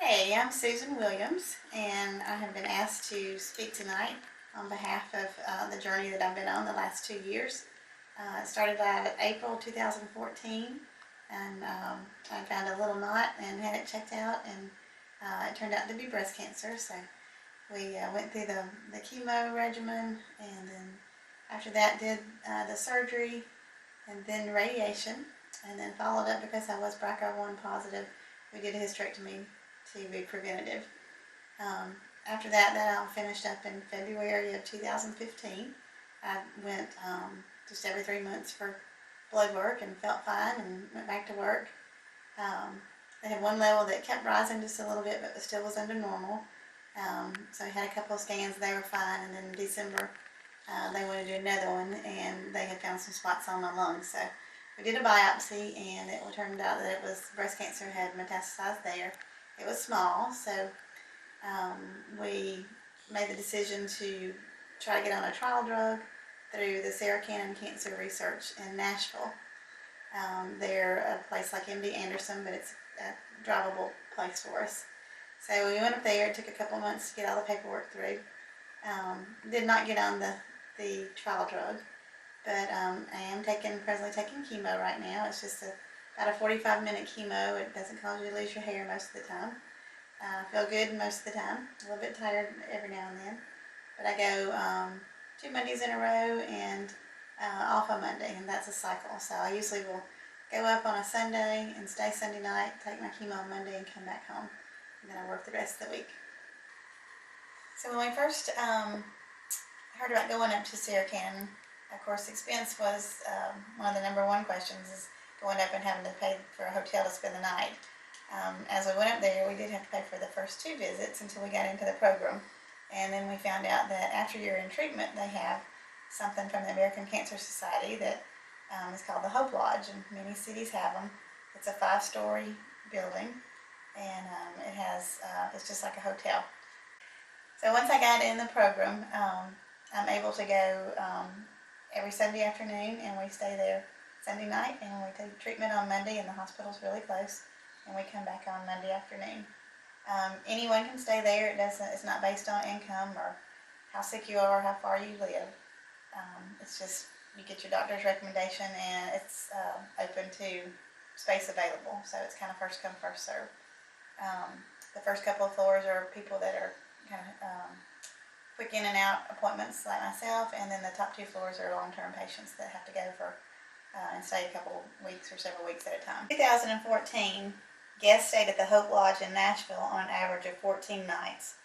Hey, I'm Susan Williams, and I have been asked to speak tonight on behalf of the journey that I've been on the last 2 years. It started out April 2014, and I found a little knot and had it checked out, and it turned out to be breast cancer. So we went through the chemo regimen, and then after that did the surgery, and then radiation, and then followed up because I was BRCA1 positive. We did a hysterectomy to be preventative. After that all finished up in February of 2015. I went just every 3 months for blood work and felt fine and went back to work. They had one level that kept rising just a little bit, but still was under normal. So I had a couple of scans, they were fine, and then in December they wanted to do another one, and they had found some spots on my lungs. So we did a biopsy, and it turned out that it was breast cancer had metastasized there. It was small, so we made the decision to try to get on a trial drug through the Sarah Cannon Cancer Research in Nashville. They're a place like MD Anderson, but it's a drivable place for us. So we went up there. It took a couple months to get all the paperwork through. Did not get on the trial drug, but I am presently taking chemo right now. It's just about a 45-minute chemo. It doesn't cause you to lose your hair most of the time. I feel good most of the time. A little bit tired every now and then. But I go 2 Mondays in a row and off on Monday, and that's a cycle. So I usually will go up on a Sunday and stay Sunday night, take my chemo on Monday, and come back home. And then I work the rest of the week. So when we first heard about going up to Sarah Cannon, of course, expense was one of the number one questions, is going up and having to pay for a hotel to spend the night. As we went up there, we did have to pay for the first 2 visits until we got into the program. And then we found out that after you're in treatment, they have something from the American Cancer Society that is called the Hope Lodge, and many cities have them. It's a 5-story building, and it's just like a hotel. So once I got in the program, I'm able to go every Sunday afternoon, and we stay there Sunday night, and we take treatment on Monday, and the hospital's really close, and we come back on Monday afternoon. Anyone can stay there. It's not based on income or how sick you are or how far you live. It's just you get your doctor's recommendation, and it's open to space available. So it's kind of first come, first serve. The first couple of floors are people that are kind of quick in and out appointments like myself, and then the top 2 floors are long-term patients that have to go for and stay a couple weeks or several weeks at a time. In 2014, guests stayed at the Hope Lodge in Nashville on an average of 14 nights.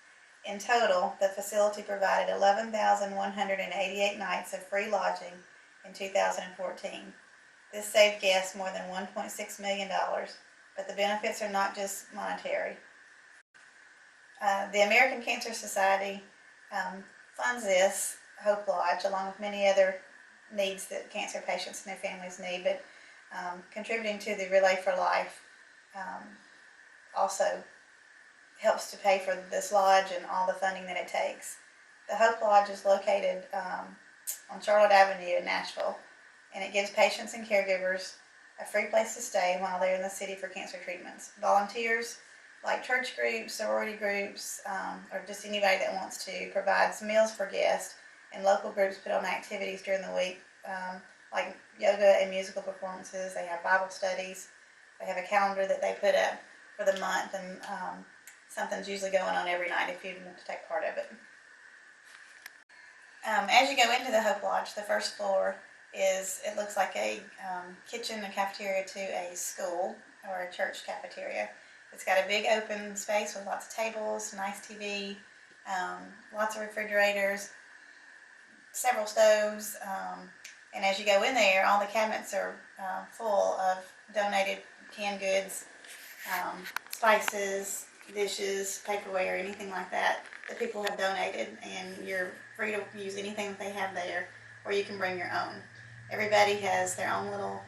In total, the facility provided 11,188 nights of free lodging in 2014. This saved guests more than $1.6 million, but the benefits are not just monetary. The American Cancer Society funds this Hope Lodge, along with many other needs that cancer patients and their families need, but contributing to the Relay for Life also helps to pay for this lodge and all the funding that it takes. The Hope Lodge is located on Charlotte Avenue in Nashville, and it gives patients and caregivers a free place to stay while they're in the city for cancer treatments. Volunteers like church groups, sorority groups, or just anybody that wants to provide some meals for guests, and local groups put on activities during the week like yoga and musical performances. They have Bible studies. They have a calendar that they put up for the month, and something's usually going on every night if you want to take part of it. As you go into the Hope Lodge, the first floor it looks like a kitchen and cafeteria to a school or a church cafeteria. It's got a big open space with lots of tables, nice TV, lots of refrigerators, several stoves, and as you go in there, all the cabinets are full of donated canned goods, spices, dishes, paperware, anything like that people have donated, and you're free to use anything that they have there, or you can bring your own. Everybody has their own little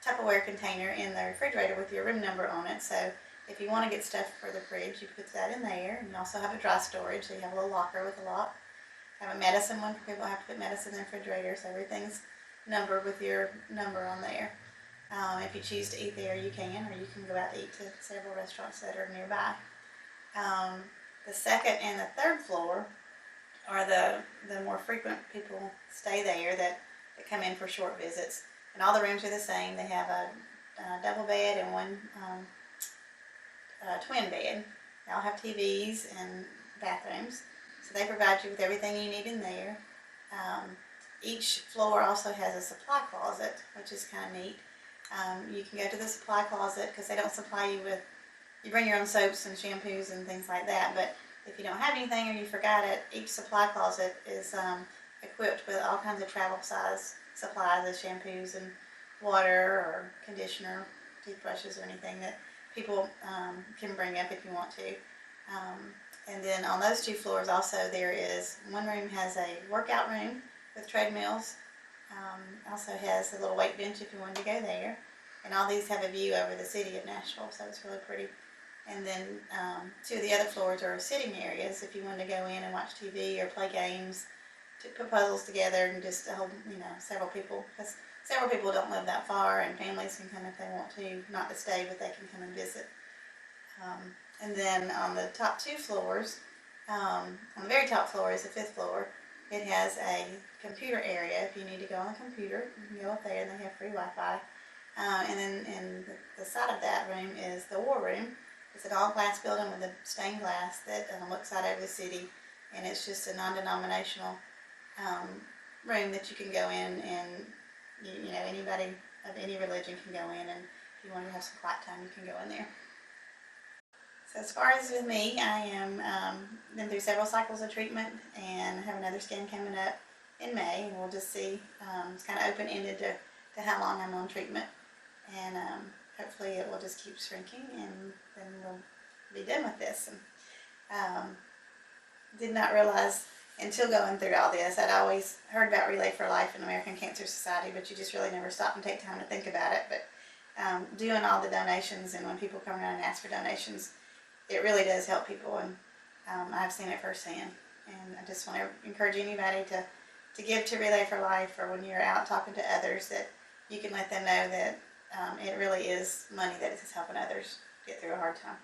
Tupperware container in the refrigerator with your room number on it, so if you want to get stuff for the fridge, you put that in there. And you also have a dry storage, so you have a little locker with a lock. Have a medicine one for people who have to put medicine in the refrigerator, so everything's numbered with your number on there. If you choose to eat there, you can, or you can go out to eat to several restaurants that are nearby. The second and the third floor are the more frequent people stay there that come in for short visits. And all the rooms are the same. They have a double bed and one twin bed. They all have TVs and bathrooms. So they provide you with everything you need in there. Each floor also has a supply closet, which is kind of neat. You can go to the supply closet because they don't supply you with, you bring your own soaps and shampoos and things like that, but if you don't have anything or you forgot it, each supply closet is equipped with all kinds of travel size supplies of shampoos and water or conditioner, toothbrushes or anything that people can bring up if you want to. And then on those two floors also there is, one room has a workout room with treadmills. Also has a little weight bench if you wanted to go there. And all these have a view over the city of Nashville, so it's really pretty. And then two of the other floors are sitting areas if you wanted to go in and watch TV or play games, to put puzzles together and just hold, several people. Because several people don't live that far, and families can come if they want to, not to stay, but they can come and visit. And then on the top two floors, on the very top floor is the fifth floor. It has a computer area. If you need to go on the computer, you can go up there, and they have free Wi-Fi. And then in the side of that room is the war room. It's an all-glass building with a stained glass that looks out over the city, and it's just a non-denominational room that you can go in, and anybody of any religion can go in, and if you want to have some quiet time, you can go in there. So as far as with me, I am been through several cycles of treatment, and I have another scan coming up in May, and we'll just see. It's kind of open-ended to how long I'm on treatment, and hopefully it will just keep shrinking, and then we'll be done with this. And did not realize until going through all this, I'd always heard about Relay for Life and American Cancer Society, but you just really never stop and take time to think about it. But doing all the donations, and when people come around and ask for donations, it really does help people, and I've seen it firsthand. And I just want to encourage anybody to give to Relay for Life, or when you're out talking to others, that you can let them know that it really is money that is helping others get through a hard time.